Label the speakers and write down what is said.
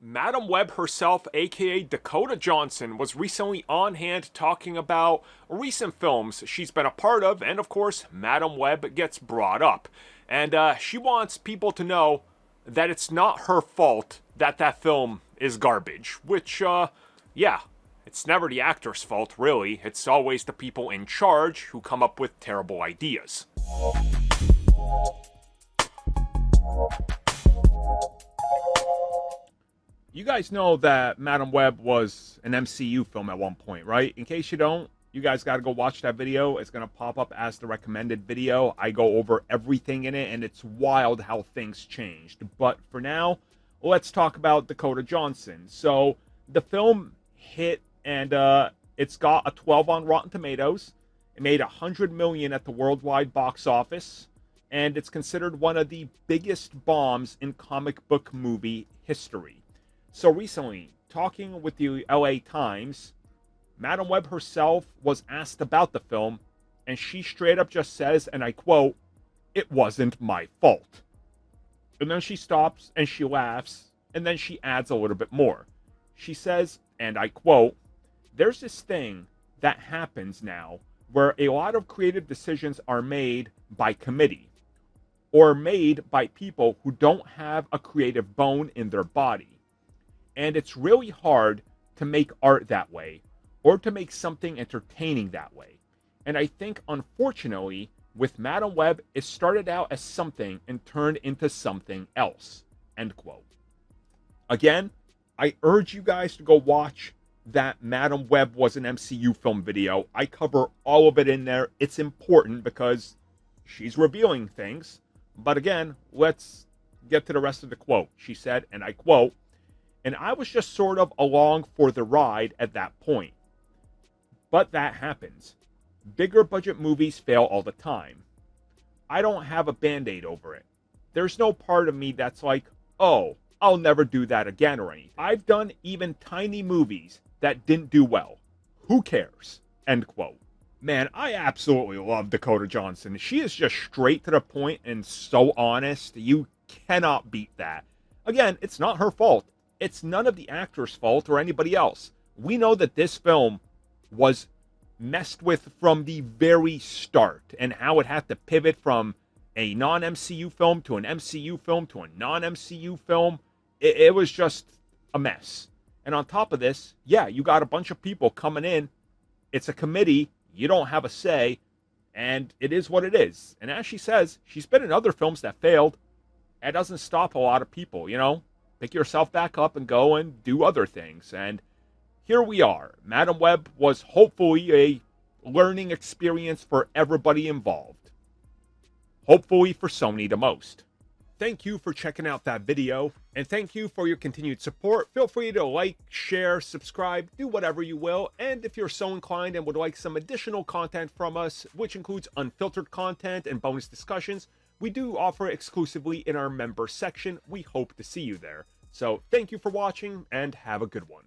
Speaker 1: Madam Web herself, aka Dakota Johnson, was recently on hand talking about recent films she's been a part of, and of course, Madam Web gets brought up. And she wants people to know that it's not her fault that that film is garbage, which, yeah, it's never the actor's fault, really. It's always the people in charge who come up with terrible ideas. You guys know that Madam Web was an MCU film at one point, right? In case you don't, you guys got to go watch that video. It's going to pop up as the recommended video. I go over everything in it, and it's wild how things changed. But for now, let's talk about Dakota Johnson. So the film hit, and it's got a 12 on Rotten Tomatoes. It made $100 million at the worldwide box office, and it's considered one of the biggest bombs in comic book movie history. So recently, talking with the LA Times, Madam Web herself was asked about the film, and she straight up just says, and I quote, "It wasn't my fault." And then she stops and she laughs, and then she adds a little bit more. She says, and I quote, "There's this thing that happens now where a lot of creative decisions are made by committee, or made by people who don't have a creative bone in their body. And it's really hard to make art that way, or to make something entertaining that way. And I think, unfortunately, with Madam Web, it started out as something and turned into something else." End quote. Again, I urge you guys to go watch that Madam Web was an MCU film video. I cover all of it in there. It's important because she's revealing things. But again, let's get to the rest of the quote. She said, and I quote, "And I was just sort of along for the ride at that point. But that happens. Bigger budget movies fail all the time. I don't have a band-aid over it. There's no part of me that's like, oh, I'll never do that again or anything. I've done even tiny movies that didn't do well. Who cares?" End quote. Man, I absolutely love Dakota Johnson. She is just straight to the point and so honest. You cannot beat that. Again, it's not her fault. It's none of the actor's fault or anybody else. We know that this film was messed with from the very start, and how it had to pivot from a non-MCU film to an MCU film to a non-MCU film. It was just a mess. And on top of this, yeah, you got a bunch of people coming in. It's a committee. You don't have a say, and it is what it is. And as she says, she's been in other films that failed. That doesn't stop a lot of people, you know? Pick yourself back up and go and do other things. And here we are. Madam Web was hopefully a learning experience for everybody involved. Hopefully for Sony the most. Thank you for checking out that video, and thank you for your continued support. Feel free to like, share, subscribe, do whatever you will. And if you're so inclined and would like some additional content from us, which includes unfiltered content and bonus discussions, we do offer exclusively in our member section. We hope to see you there. So thank you for watching, and have a good one.